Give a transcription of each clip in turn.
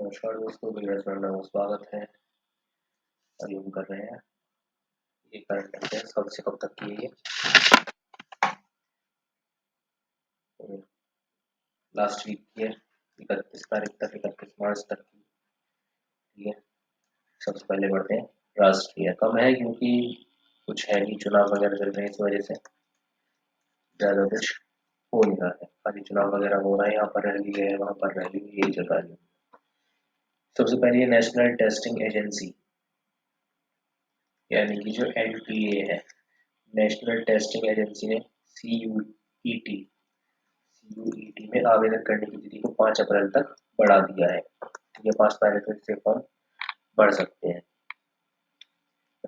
नमस्कार दोस्तों, मेरा चैनल में स्वागत है। अभी हम कर रहे हैं ये करंट अफेयर्स कब से कब तक की है। ये लास्ट वीक की है, 31 तारीख तक, 31 मार्च तक की। ठीक है, सबसे पहले बढ़ते हैं। राष्ट्रीय कम है क्योंकि कुछ है नहीं, चुनाव वगैरह चल रहे हैं, इस वजह से ज़्यादा कुछ हो नहीं रहा है। खाली चुनाव वगैरह हो रहा है, यहाँ पर रैली है, वहाँ पर रैली है, यही चल रहा है। सबसे पहले नेशनल टेस्टिंग एजेंसी यानी कि जो NTA है, नेशनल टेस्टिंग एजेंसी ने CUET में आवेदन करने की तिथि को 5 अप्रैल तक बढ़ा दिया है। ठीक है, 5 तारीख तक से फॉर्म भर सकते हैं।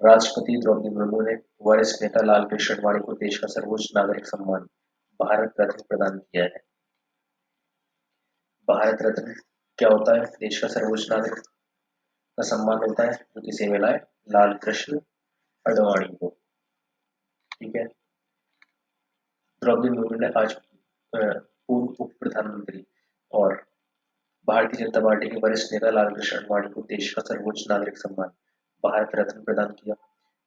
राष्ट्रपति द्रौपदी मुर्मू ने वरिष्ठ नेता लालकृष्ण आडवाणी को देश का सर्वोच्च नागरिक सम्मान भारत रत्न प्रदान किया है। भारत रत्न क्या होता है? देश का सर्वोच्च नागरिक का सम्मान होता है जो किसे मिला है? लालकृष्ण आडवाणी को। ठीक है, द्रौपदी मुर्मू ने आज पूर्व उप प्रधानमंत्री और भारतीय जनता पार्टी के वरिष्ठ नेता लालकृष्ण आडवाणी को देश का सर्वोच्च नागरिक सम्मान भारत रत्न प्रदान किया।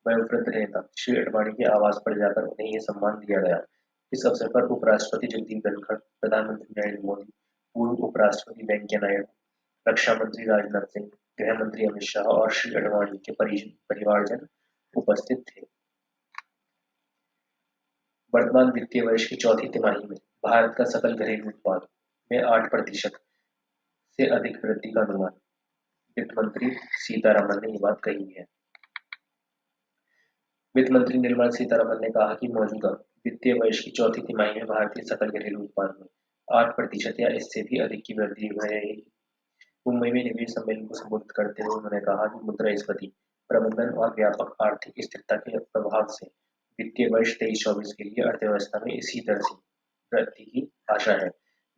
वयोवृद्ध नेता श्री आडवाणी के आवास पर जाकर उन्हें यह सम्मान दिया गया। इस अवसर पर उपराष्ट्रपति जगदीप धनखड़, प्रधानमंत्री नरेंद्र मोदी, पूर्व उपराष्ट्रपति वेंकैया नायडू, रक्षा मंत्री राजनाथ सिंह, गृह मंत्री अमित शाह और श्री आडवाणी के परिवारजन उपस्थित थे। वर्तमान वित्तीय वर्ष की चौथी तिमाही में भारत का सकल घरेलू उत्पाद में 8% से अधिक वृद्धि का अनुमान। वित्त मंत्री सीतारमन ने ये बात कही है। वित्त मंत्री निर्मला सीतारमन ने कहा कि मौजूदा वित्तीय वर्ष की चौथी तिमाही में भारतीय सकल घरेलू उत्पाद में 8% या इससे भी अधिक की वृद्धि रहेगी। मुंबई में निवेश सम्मेलन को संबोधित करते हुए उन्होंने कहा कि मुद्रास्फीति प्रबंधन और व्यापक आर्थिक स्थिरता के प्रभाव से वित्तीय वर्ष 23-24 के लिए अर्थव्यवस्था में इसी दर से वृद्धि की आशा है।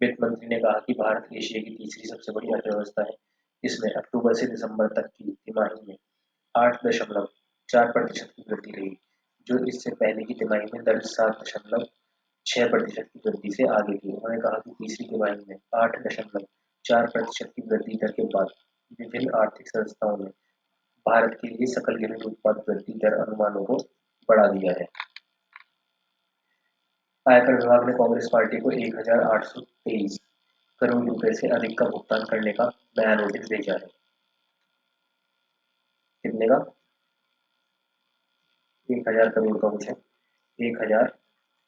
वित्त मंत्री ने कहा कि भारत एशिया की तीसरी सबसे बड़ी अर्थव्यवस्था है। इसमें अक्टूबर से दिसंबर तक की तिमाही में 8.4% की वृद्धि रही, जो इससे पहले की तिमाही में दर्ज 7.6% की वृद्धि से आगे थी। उन्होंने कहा कि तीसरी तिमाही में 8.4% की वृद्धि दर के बाद विभिन्न आर्थिक संस्थाओं ने भारत के लिए सकल घरेलू उत्पाद वृद्धि दर अनुमानों को बढ़ा दिया है। आयकर विभाग ने कांग्रेस पार्टी को 1,823 करोड़ रुपए से अधिक का भुगतान करने का नया नोटिस भेजा है। कितने का? 1,000 करोड़ का कुछ है, 1,000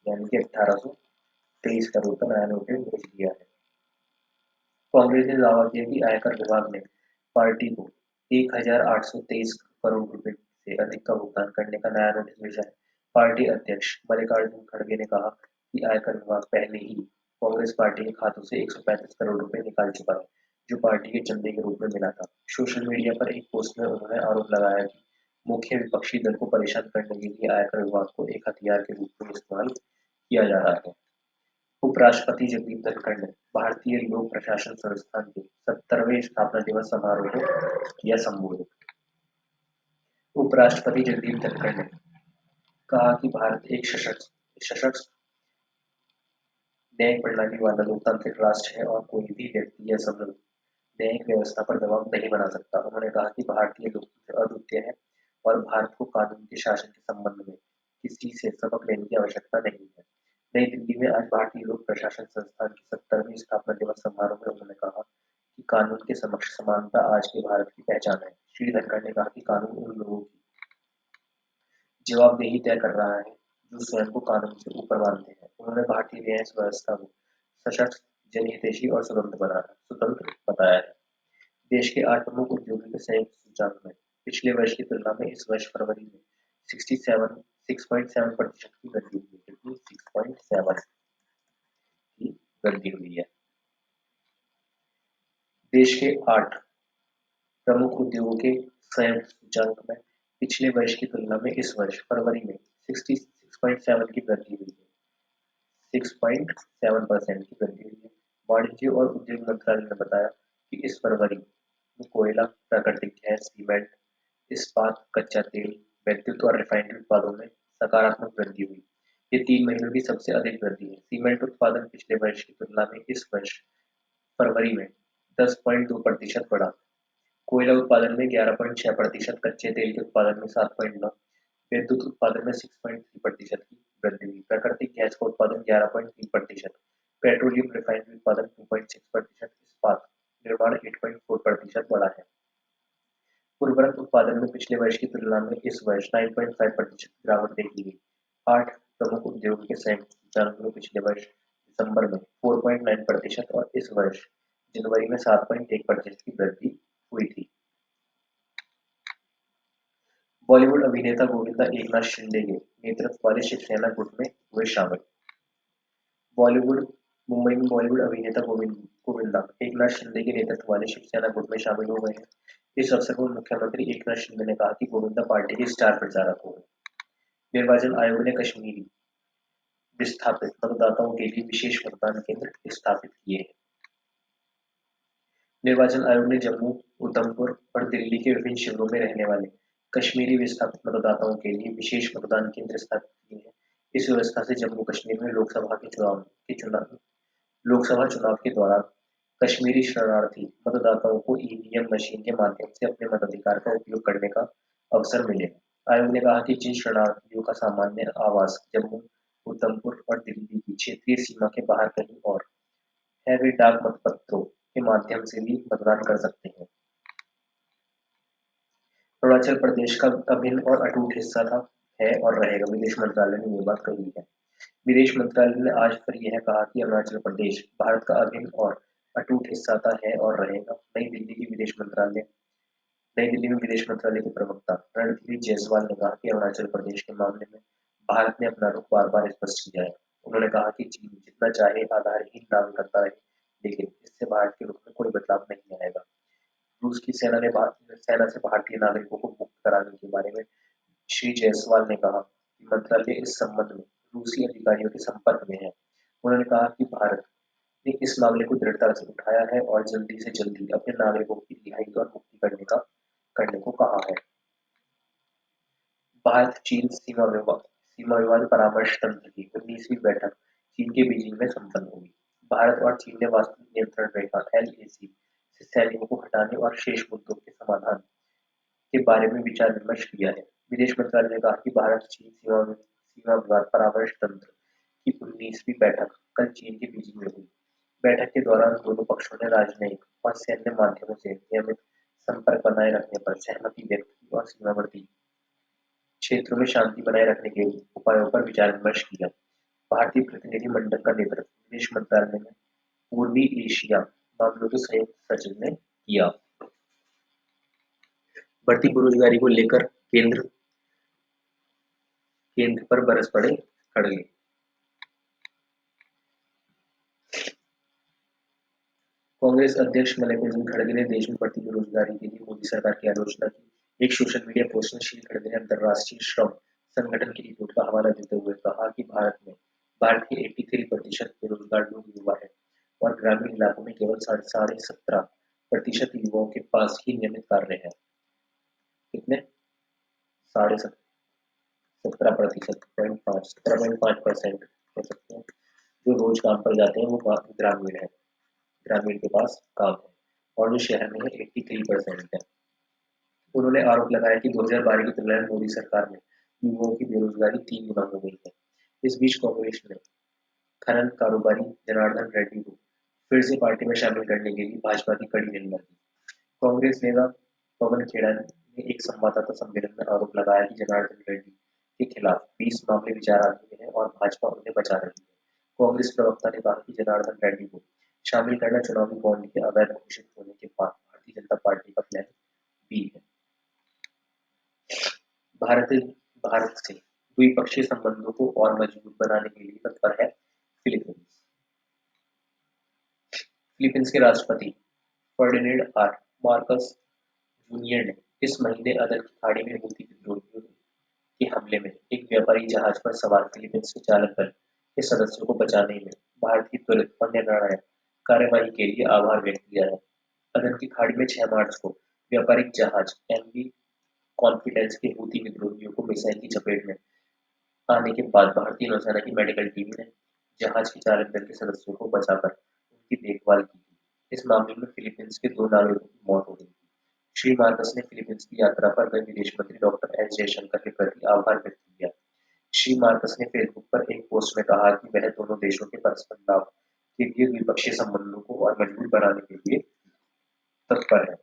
यानी कि 1,823 करोड़ का नया नोटिस भेज दिया है। कांग्रेस ने दावा किया कि आयकर विभाग ने पार्टी को 1,823 करोड़ रुपए से अधिक का भुगतान करने का नया नोटिस भेजा है। पार्टी अध्यक्ष मल्लिकार्जुन खड़गे ने कहा कि आयकर विभाग पहले ही कांग्रेस पार्टी के खातों से 135 करोड़ रुपए निकाल चुका है, जो पार्टी के चंदे के रूप में मिला था। सोशल मीडिया पर एक पोस्ट में उन्होंने आरोप लगाया कि मुख्य विपक्षी दल को परेशान करने के लिए आयकर विभाग को एक हथियार के रूप में इस्तेमाल किया जा रहा है। उपराष्ट्रपति जगदीप धनखड़ ने भारतीय लोक प्रशासन संस्थान के 70वें स्थापना दिवस समारोह को किया संबोधित। उपराष्ट्रपति जगदीप धनखड़ ने कहा कि भारत एक सशक्त न्यायिक प्रणाली वाला लोकतांत्रिक राष्ट्र है और कोई भी व्यक्ति या समूह न्यायिक व्यवस्था पर दबाव नहीं बना सकता। उन्होंने कहा कि भारतीय लोकतंत्र अद्वितीय है और भारत को कानून के शासन के संबंध में किसी से सबक लेने की आवश्यकता नहीं है। नई दिल्ली में आज भारतीय लोक प्रशासन संस्थान की 70वीं स्थापना दिवस समारोह में उन्होंने कहा कि कानून के समक्ष समानता आज के भारत की पहचान है। श्री धनखड़ ने कहा कि कानून उन लोगों की जवाबदेही तय कर रहा है जो स्वयं को कानून से ऊपर मानते हैं। उन्होंने भारतीय न्याय व्यवस्था को सशक्त, जनहितैषी और स्वतंत्र बताया है। देश के 8 प्रमुख उद्योगों के संयुक्त सूचकांक में पिछले वर्ष की तुलना में इस वर्ष फरवरी में 6.7% की वृद्धि हुई है, कितनी? 6.7 की वृद्धि हुई है। देश के 8 प्रमुख उद्योगों के संयुक्त सूचकांक में पिछले वर्ष की तुलना में इस वर्ष फरवरी में 6.7 की वृद्धि हुई है, 6.7% की वृद्धि हुई है। वाणिज्य और उद्योग मंत्रालय ने बताया कि इस फरवरी में कोयला, प्राकृतिक गैस, सीमेंट, इस्पात, कच्चा तेल, विद्युत और रिफाइनरी उत्पादों में सकारात्मक वृद्धि हुई। ये 3 महीनों की सबसे अधिक वृद्धि है। सीमेंट उत्पादन पिछले वर्ष की तुलना में इस वर्ष फरवरी में 10.2% बढ़ा। कोयला उत्पादन में 11.6%, कच्चे तेल के उत्पादन में 7.9, विद्युत उत्पादन में 6.3% की वृद्धि हुई। प्राकृतिक गैस का उत्पादन 11.3%, पेट्रोलियम रिफाइनरी उत्पादन 2.6%, इस्पात निर्माण 8.4% बढ़ा है। उर्वरक उत्पादन में पिछले वर्ष की तुलना में इस वर्ष 9.5% गिरावट देखी गई। 8 प्रमुख उद्योग के संयुक्त सूचांक में पिछले वर्ष दिसंबर में 4.9% और इस वर्ष जनवरी में 7.1% की वृद्धि हुई थी। बॉलीवुड अभिनेता गोविंदा एकनाथ शिंदे के नेतृत्व वाले शिवसेना गुट में हुए शामिल। मुंबई में बॉलीवुड अभिनेता गोविंदा एकनाथ शिंदे के नेतृत्व वाले शिवसेना गुट में शामिल हो गए हैं। इस अवसर पर मुख्यमंत्री एकनाथ शिंदे ने कहा कि गोविंदा पार्टी के स्टार प्रचारक हो गए। निर्वाचन आयोग ने कश्मीरी विस्थापित मतदाताओं के लिए विशेष मतदान केंद्र स्थापित किए हैं। निर्वाचन आयोग ने जम्मू, उधमपुर और दिल्ली के विभिन्न शिविरों में रहने वाले कश्मीरी विस्थापित मतदाताओं के लिए विशेष मतदान केंद्र स्थापित किए हैं। इस व्यवस्था से जम्मू कश्मीर में लोकसभा चुनाव के दौरान कश्मीरी शरणार्थी मतदाताओं को ईवीएम मशीन के माध्यम से अपने मताधिकार का उपयोग करने का अवसर मिलेगा। आयोग ने कहा कि जिन शरणार्थियों का सामान्य आवास जम्मू, उधमपुर और दिल्ली की क्षेत्रीय सीमा के बाहर कहीं और है, वे डाक मतपत्रों के माध्यम से भी मतदान कर सकते हैं। अरुणाचल प्रदेश का अभिन्न और अटूट हिस्सा था, है और रहेगा, विदेश मंत्रालय ने ये बात कही है। विदेश मंत्रालय ने आज फिर यह कहा कि अरुणाचल प्रदेश भारत का अभिन्न और अटूट हिस्सा था, है और रहेगा। नई दिल्ली में विदेश मंत्रालय के प्रवक्ता रणधीर जायसवाल ने कहा कि अरुणाचल प्रदेश के मामले में भारत ने अपना रुख बार बार स्पष्ट किया है। उन्होंने कहा कि चीन जितना चाहे आधारहीन दावे करता रहे, लेकिन इससे भारत के रुख में कोई बदलाव नहीं आएगा। रूस की सेना से भारतीय नागरिकों को मुक्त कराने के बारे में श्री जायसवाल ने कहा कि मंत्रालय इस संबंध में रूसी अधिकारियों के संपर्क में है। उन्होंने कहा कि भारत ने इस मामले को दृढ़ता से उठाया है और जल्दी से जल्दी अपने नागरिकों की रिहाई और मुक्ति करने को कहा है। भारत चीन सीमा विवाद परामर्श तंत्र की 19वीं बैठक चीन के बीजिंग में संपन्न हुई। भारत और चीन ने वास्तविक नियंत्रण रेखा LAC से सैनिकों को हटाने और शेष मुद्दों के समाधान के बारे में विचार विमर्श किया है। विदेश मंत्रालय ने कहा कि भारत चीन सीमा विवाद परामर्श तंत्र की 19वीं बैठक कल चीन के बीजिंग में हुई। बैठक के दौरान दोनों पक्षों ने राजनयिक और सैन्य माध्यमों से नियमित संपर्क बनाए रखने पर सहमति व्यक्त की और सीमावर्ती क्षेत्रों में शांति बनाए रखने के उपायों पर विचार विमर्श किया। भारतीय प्रतिनिधि मंडल का नेतृत्व विदेश मंत्रालय में पूर्वी एशिया मामलों के संयुक्त सचिव ने किया। बढ़ती बेरोजगारी को लेकर केंद्र पर बरस पड़े खड़गे। कांग्रेस अध्यक्ष मल्लिकार्जुन खड़गे ने देश में बढ़ती बेरोजगारी के लिए मोदी सरकार की आलोचना की। एक सोशल मीडिया पोस्ट में श्री खड़गे ने अंतर्राष्ट्रीय श्रम संगठन की रिपोर्ट का हवाला देते हुए कहा कि भारत के 83% बेरोजगार लोग युवा है और ग्रामीण इलाकों में केवल 17.5% युवाओं के पास ही नियमित कार्य है। कितने? 17.5% हो सकते हैं जो रोज काम पर जाते हैं, वो ग्रामीण है, ग्रामीण के पास काम है, और जो शहर में है 83% है। उन्होंने आरोप लगाया कि 2012 की तुलना में मोदी सरकार में युवाओं की बेरोजगारी 3 गुना हो गई है। इस बीच कांग्रेस ने खनन कारोबारी जनार्दन रेड्डी को फिर से पार्टी में शामिल करने के लिए भाजपा की कड़ी निंदा की। कांग्रेस नेता पवन खेड़ा ने एक संवाददाता सम्मेलन में आरोप लगाया कि जनार्दन रेड्डी के खिलाफ 20 मामले विचाराधीन हैं और भाजपा उन्हें बचा रही है। कांग्रेस प्रवक्ता ने कहा कि जनार्दन रेड्डी को शामिल करना चुनावी बॉन्ड के अवैध घोषित होने के बाद भारतीय जनता पार्टी का प्लान बी है। भारत से द्विपक्षीय संबंधों को और मजबूत बनाने के लिए तत्पर है फिलीपींस के राष्ट्रपति फर्डिनेंड आर मार्कस जूनियर ने इस महीने अदर की खाड़ी में हूथी विद्रोहियों के हमले में एक व्यापारी जहाज पर सवार फिलीपींस के चालक दल के सदस्यों को बचाने में भारत की त्वरित और निर्णायक कार्यवाही के लिए आभार व्यक्त किया है। अदन की खाड़ी में 6 मार्च को व्यापारिक जहाज MV कॉन्फिडेंस के हूथी विद्रोहियों को मिसाइल की चपेट में आने के बाद भारतीय नौसेना की मेडिकल टीम ने जहाज के चालक दल के सदस्यों को बचाकर उनकी देखभाल की। इस मामले में फिलीपींस के 2 नागरिकों की मौत हो गई थी। श्री मार्कस ने फिलीपींस की यात्रा पर गए विदेश मंत्री डॉक्टर एस जयशंकर के प्रति आभार व्यक्त किया। श्री मार्कस ने फेसबुक पर एक पोस्ट में कहा कि वह दोनों देशों के परस्पर लाभ के लिए द्विपक्षीय संबंधों को और मजबूत बनाने के लिए तत्पर है।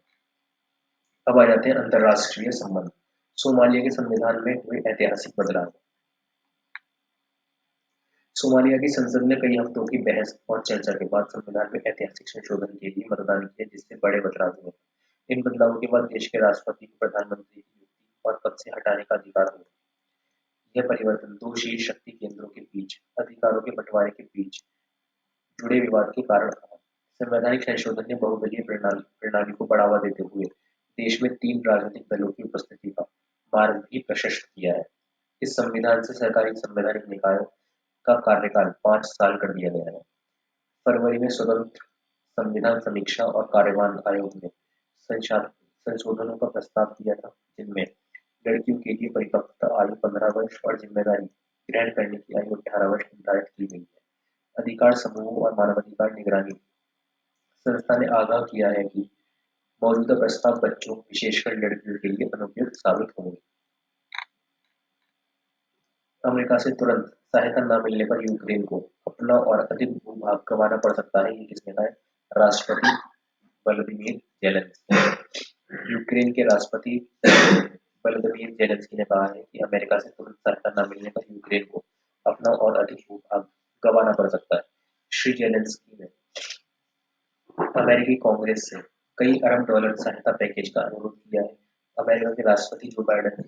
अब आ जाते हैं अंतर्राष्ट्रीय संबंध। सोमालिया के संविधान में हुए ऐतिहासिक बदलाव। सोमालिया की संसद ने कई हफ्तों की बहस और चर्चा के बाद संविधान में ऐतिहासिक संशोधन के लिए मतदान किया, जिससे बड़े बदलाव हुए। इन बदलावों के बाद देश के राष्ट्रपति को प्रधानमंत्री की नियुक्ति और पद से हटाने का अधिकार हुआ। यह परिवर्तन दो शीर्ष शक्ति केंद्रों के बीच अधिकारों के बंटवारे के बीच जुड़े विवाद के कारण आया। संवैधानिक संशोधन ने बहुदलीय प्रणाली को बढ़ावा देते हुए देश में 3 राजनीतिक दलों की उपस्थिति का मार्ग भी प्रशस्त किया है। इस संविधान से सरकारी संवैधानिक निकायों का कार्यकाल 5 साल कर दिया गया है। फरवरी में स्वतंत्र संविधान समीक्षा और कार्यवाह आयोग ने संशोधनों का प्रस्ताव किया था, जिनमें लड़कियों के लिए परिपक्वता आयु 15 वर्ष और जिम्मेदारी ग्रहण करने की आयु 18 वर्ष निर्धारित की गई है। अधिकार समूहों और मानवाधिकार निगरानी संस्था ने आगाह किया है कि मौजूदा प्रस्ताव बच्चों, विशेषकर लड़कियों के लिए अनुपयुक्त साबित होंगे। अमेरिका से तुरंत सहायता न मिलने पर यूक्रेन को अपना और अधिक भूभाग गंवाना पड़ सकता है, ये किसने कहा है? राष्ट्रपति व्लादिमीर जेलेंस्की। यूक्रेन के राष्ट्रपति व्लादिमीर जेलेंस्की ने कहा है कि अमेरिका से तुरंत सहायता न मिलने पर यूक्रेन को अपना और अधिक भूभाग गंवाना पड़ सकता है। श्री जेलेंस्की ने अमेरिकी कांग्रेस से कई अरब डॉलर सहायता पैकेज का अनुरोध किया है। अमेरिका के राष्ट्रपति जो बाइडेन ने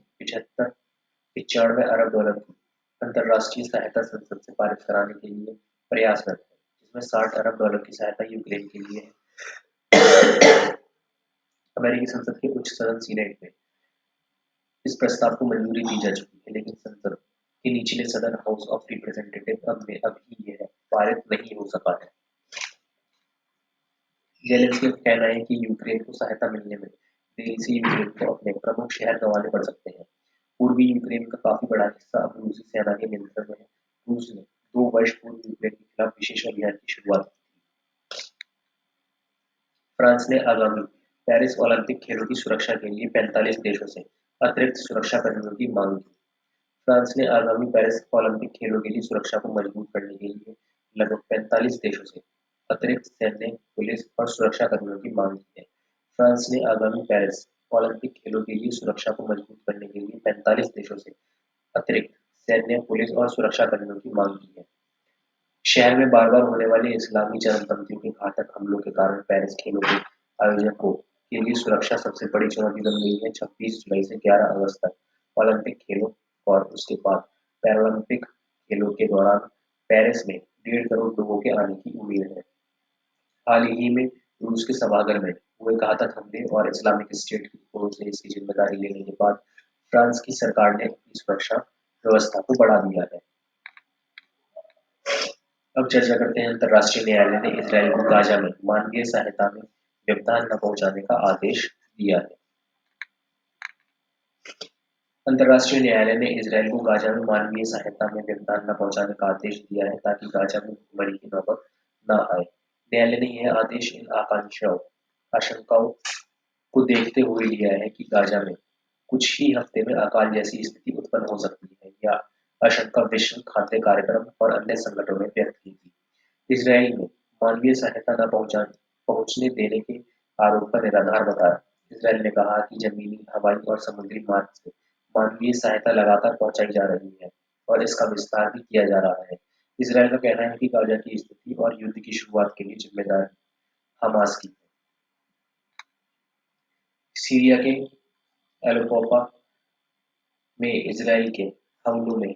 95 अरब डॉलर की अंतर्राष्ट्रीय सहायता संसद से पारित कराने के लिए प्रयासरत है, जिसमें 60 अरब डॉलर की सहायता यूक्रेन के लिए है। अमेरिकी संसद के उच्च सदन सीनेट में इस प्रस्ताव को मंजूरी दी जा चुकी है, लेकिन संसद के निचले सदन हाउस ऑफ रिप्रेजेंटेटिव अभी यह पारित नहीं हो सका है। जेलेंस्की का कहना है कि यूक्रेन को सहायता मिलने में देरी से यूक्रेन को अपने प्रमुख शहर गंवाने पड़ सकते हैं। पूर्वी यूक्रेन का काफी बड़ा हिस्सा अब रूसी सेना के नियंत्रण में है। रूस ने 2 वर्ष पूर्व यूक्रेन के खिलाफ विशेष अभियान की शुरुआत की थी। फ्रांस ने आगामी पेरिस ओलंपिक खेलों की सुरक्षा के लिए 45 देशों से अतिरिक्त सुरक्षा कर्मियों की मांग की। फ्रांस ने आगामी पेरिस ओलंपिक खेलों के लिए सुरक्षा को मजबूत करने के लिए लगभग 45 देशों से अतिरिक्त सैन्य, पुलिस और सुरक्षा कर्मियों की मांग की है। फ्रांस ने आगामी पेरिस ओलंपिक खेलों के लिए सुरक्षा को मजबूत करने के लिए 45 देशों से अतिरिक्त सैन्य, पुलिस और सुरक्षा कर्मियों की मांग की है। शहर में बार-बार होने वाले इस्लामी चरमपंथियों के घातक हमलों के कारण पेरिस खेलों के आयोजकों के लिए सुरक्षा सबसे बड़ी चुनौती बन गई है। 26 जुलाई से 11 अगस्त तक ओलंपिक खेलों और उसके बाद पैरालंपिक खेलों के दौरान पेरिस में 1.5 करोड़ लोगों के आने की उम्मीद है। हाल ही में रूस के सभागार में हुए घातक हमले और इस्लामिक स्टेट की ओर से इसकी जिम्मेदारी लेने के बाद फ्रांस की सरकार ने अपनी सुरक्षा व्यवस्था को बढ़ा दिया है। अब चर्चा करते हैं। अंतर्राष्ट्रीय न्यायालय ने इसराइल को गाजा में मानवीय सहायता में व्यवधान न पहुंचाने का आदेश दिया है। अंतर्राष्ट्रीय न्यायालय ने इसराइल को गाजा में मानवीय सहायता में व्यवधान न पहुंचाने का आदेश दिया है, ताकि गाजा में भूखमरी की नौबत न आए। न्यायालय ने यह आदेश इन आशंकाओं को देखते हुए लिया है कि गाजा में कुछ ही हफ्ते में अकाल जैसी स्थिति उत्पन्न हो सकती है। यह आशंका विश्व खाद्य कार्यक्रम और अन्य संगठनों ने व्यक्त की थी। इसराइल ने मानवीय सहायता न पहुंचने देने के आरोप का निराधार बताया। इसराइल ने कहा कि जमीनी, हवाई और समुद्री मार्ग से मानवीय सहायता लगातार पहुंचाई जा रही है और इसका विस्तार भी किया जा रहा है। इसराइल का कहना है कि गाजा की स्थिति और युद्ध की शुरुआत के लिए जिम्मेदार हमास की है। सीरिया के एलेप्पो में इसराइल के हमलों में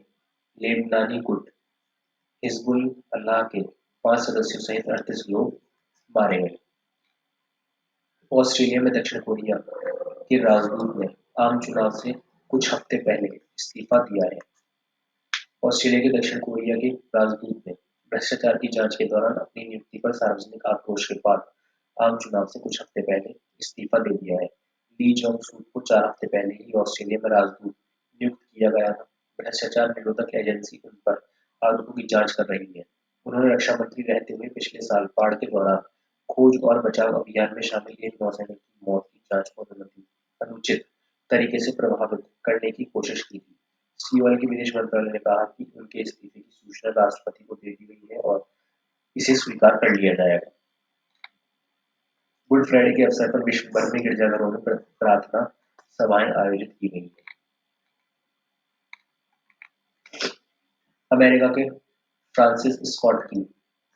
लेबनानी गुट हिजबुल्लाह के 5 सदस्यों सहित 38 लोग मारे गए। ऑस्ट्रेलिया में दक्षिण कोरिया के राजदूत ने आम चुनाव से कुछ हफ्ते पहले इस्तीफा दिया है। ऑस्ट्रेलिया के दक्षिण कोरिया के राजदूत ने भ्रष्टाचार की जांच के दौरान अपनी नियुक्ति पर सार्वजनिक आक्रोश के बाद आम चुनाव से कुछ हफ्ते पहले इस्तीफा दे दिया है। ली जोंग सूक को 4 हफ्ते पहले ही ऑस्ट्रेलिया में राजदूत नियुक्त किया गया था। भ्रष्टाचार निरोधक एजेंसी उन पर आरोपों की जांच कर रही है। उन्होंने रक्षा मंत्री रहते हुए पिछले साल बाढ़ के दौरान खोज और बचाव अभियान में शामिल एक नौसैनिक की मौत की जांच को अनुचित तरीके से प्रभावित करने की कोशिश की थी। सीओएल के विदेश मंत्रालय ने कहा कि उनके इस्तीफे की सूचना राष्ट्रपति को दे दी गई है और इसे स्वीकार कर लिया जाएगा। गुड फ्राइडे के अवसर पर विश्व भर में गिरजाघरों में प्रार्थना सभाएं आयोजित की गई हैं। अमेरिका के फ्रांसिस स्कॉट की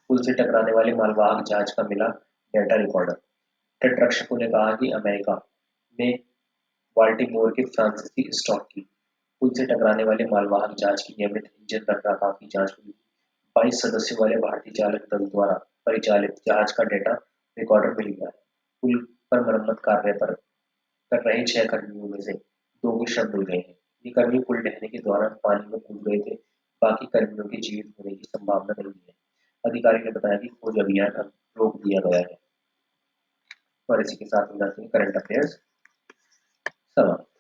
पुल से टकराने वाले मालवाहक जहाज का मिला डेटा रिकॉर्डर। तटरक्षकों ने कहा कि अमेरिका ने बाल्टीमोर के फ्रांसीसी स्टॉक की पुल से टकराने वाले मालवाहक जहाज की नियमित इंजन रखरखाव की जांच हुई। 22 सदस्यों वाले भारतीय चालक दल द्वारा परिचालित जहाज का डेटा रिकॉर्डर मिल गया है। पुल पर मरम्मत कार्य कर रहे 6 कर्मियों में से 2 के शव मिल गए हैं। ये कर्मी पुल ढहने के दौरान पानी में कूद गए थे। बाकी कर्मियों के जीवित होने की संभावना नहीं है। अधिकारी ने बताया कि खोज अभियान अब रोक दिया गया है। और इसी के साथ हो जाते हैं करंट अफेयर्स समाप्त।